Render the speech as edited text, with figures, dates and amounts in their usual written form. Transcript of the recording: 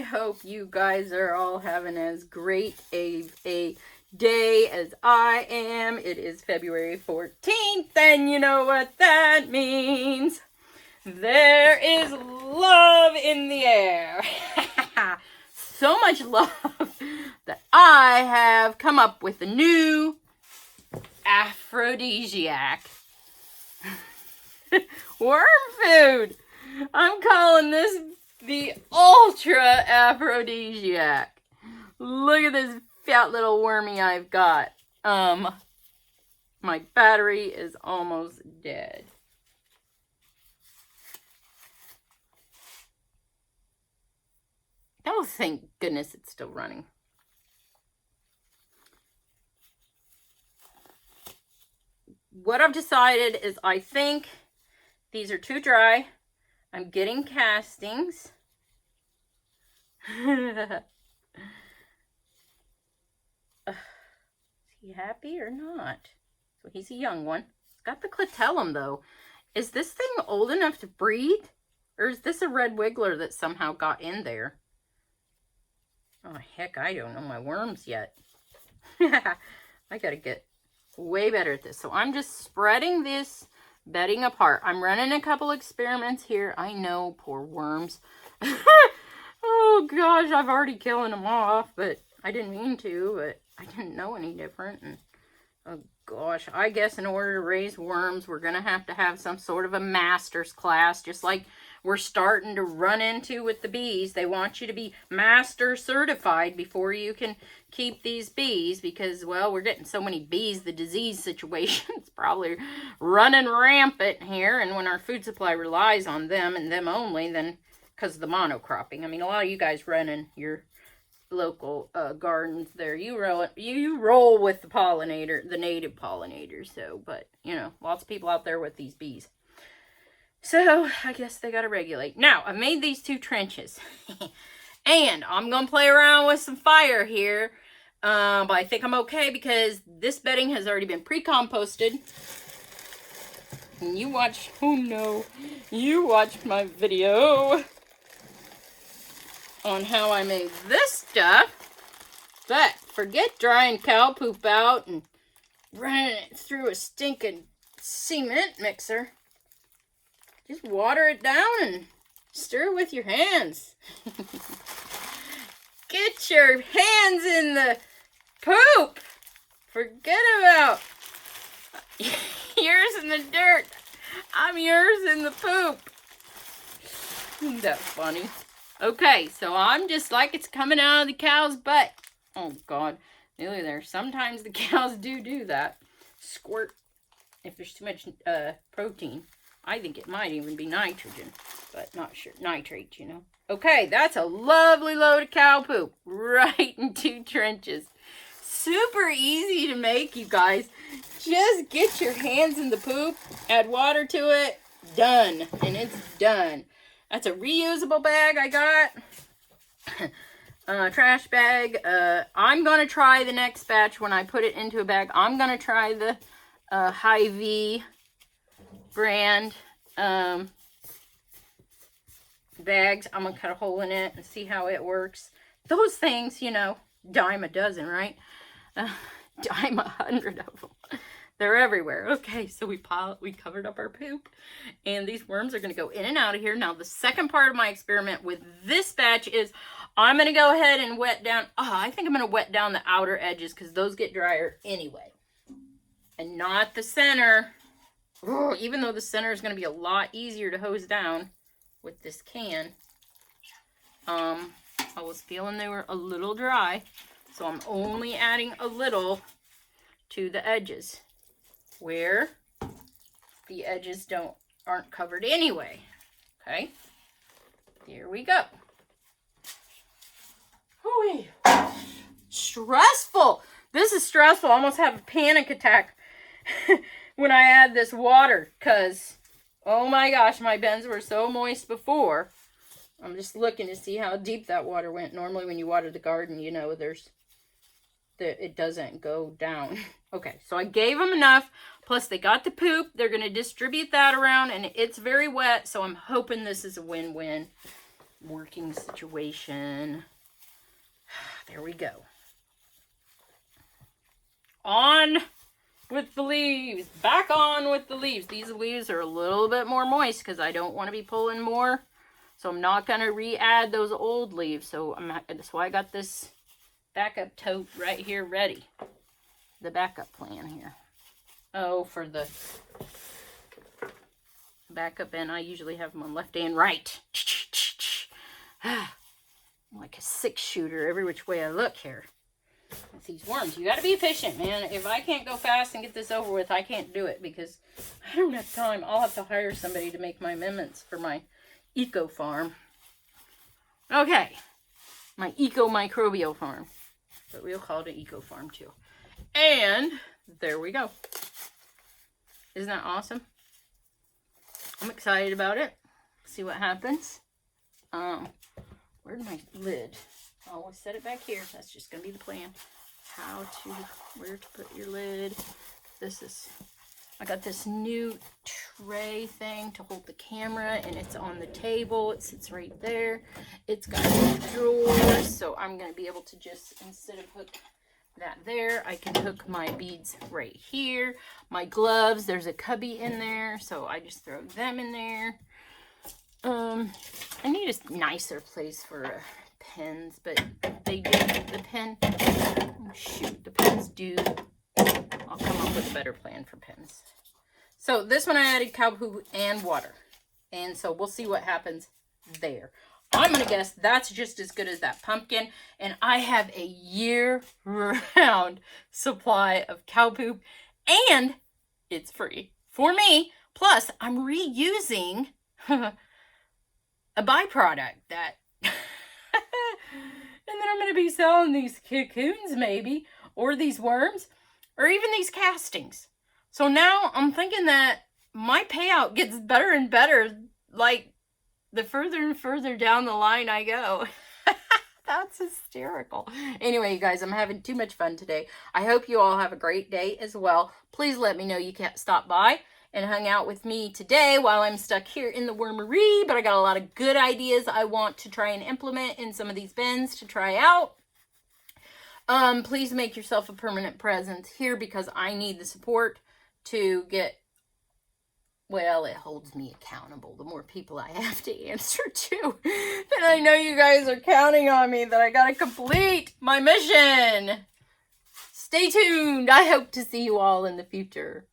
hope you guys are all having as great a day as I am. It is February 14th, and you know what that means. There is love in the air. So much love that I have come up with a new aphrodisiac. Worm food. I'm calling this the ultra aphrodisiac. Look at this fat little wormy I've got. My battery is almost dead. Oh, thank goodness it's still running. What I've decided is I think these are too dry. I'm getting castings. Is he happy or not? So he's a young one. He's got the clitellum though. Is this thing old enough to breed? Or is this a red wiggler that somehow got in there? Oh heck, I don't know my worms yet. I gotta get way better at this. So I'm just spreading this bedding apart. I'm running a couple experiments here. I know, poor worms. Oh gosh, I've already killing them off, but I didn't mean to, but I didn't know any different. And oh gosh, I guess in order to raise worms, we're gonna have to have some sort of a master's class, just like we're starting to run into with the bees. They want you to be master certified before you can keep these bees because, well, we're getting so many bees, the disease situation's probably running rampant here. And when our food supply relies on them and them only, then because of the monocropping. I mean, a lot of you guys run in your local gardens there. You roll with the pollinator, the native pollinators. So, but, you know, lots of people out there with these bees. So, I guess they got to regulate. Now, I made these 2 trenches. And I'm going to play around with some fire here. But I think I'm okay because this bedding has already been pre-composted. And you watch, oh no, you watched my video on how I made this stuff. But forget drying cow poop out and running it through a stinking cement mixer. Just water it down and stir with your hands. Get your hands in the poop. Forget about yours in the dirt. I'm yours in the poop. Isn't that funny? Okay, so I'm just like it's coming out of the cow's butt. Oh, God. Nearly there. Sometimes the cows do that. Squirt if there's too much protein. I think it might even be nitrogen, but not sure. Nitrate, you know. Okay, that's a lovely load of cow poop right in 2 trenches. Super easy to make, you guys. Just get your hands in the poop, add water to it, done, and it's done. That's a reusable bag I got. Trash bag. I'm going to try the next batch when I put it into a bag. I'm going to try the Hy-Vee brand bags. I'm going to cut a hole in it and see how it works. Those things, you know, dime a dozen, right? Dime 100 of them. They're everywhere. Okay, so we covered up our poop, and these worms are going to go in and out of here. Now, the second part of my experiment with this batch is I'm going to go ahead and wet down. I think I'm going to wet down the outer edges because those get drier anyway, and not the center. Even though the center is going to be a lot easier to hose down with this can. I was feeling they were a little dry, so I'm only adding a little to the edges where the edges aren't covered anyway. Okay, here we go. Hooey. Stressful. This is stressful. I almost have a panic attack when I add this water because, oh my gosh, my beds were so moist before. I'm just looking to see how deep that water went. Normally when you water the garden, you know, it doesn't go down. Okay, so I gave them enough. Plus they got the poop. They're going to distribute that around and it's very wet. So I'm hoping this is a win-win. working situation. There we go. On with the leaves. Back on with the leaves. These leaves are a little bit more moist because I don't want to be pulling more. So I'm not going to re-add those old leaves. So that's why I got this backup tote right here ready. The backup plan here. Oh, for the backup end, I usually have them on left and right. I'm like a 6-shooter every which way I look here. With these worms, you got to be efficient, man. If I can't go fast and get this over with, I can't do it because I don't have time. I'll have to hire somebody to make my amendments for my eco farm. Okay, my eco microbial farm, but we'll call it an eco farm too. And there we go. Isn't that awesome? I'm excited about it. See what happens. Where's my lid? Oh, we'll set it back here. That's just gonna be the plan. Where to put your lid. I got this new tray thing to hold the camera, and it's on the table. It sits right there. It's got drawers, so I'm gonna be able to just, instead of hook that there, I can hook my beads right here. My gloves, there's a cubby in there, so I just throw them in there. I need a nicer place for pens, but they do the pen. Oh shoot, the pens do. I'll come up with a better plan for pens. So this one I added cow poo and water, and so we'll see what happens there. I'm gonna guess that's just as good as that pumpkin, and I have a year-round supply of cow poop, and it's free for me. Plus, I'm reusing a byproduct that, and then I'm gonna be selling these cocoons maybe, or these worms, or even these castings. So now I'm thinking that my payout gets better and better, like the further and further down the line I go. That's hysterical. Anyway, you guys, I'm having too much fun today. I hope you all have a great day as well. Please let me know you can't stop by and hung out with me today while I'm stuck here in the wormery, but I got a lot of good ideas I want to try and implement in some of these bins to try out. Please make yourself a permanent presence here because I need the support to get, well, it holds me accountable. The more people I have to answer to, then I know you guys are counting on me that I gotta complete my mission. Stay tuned. I hope to see you all in the future.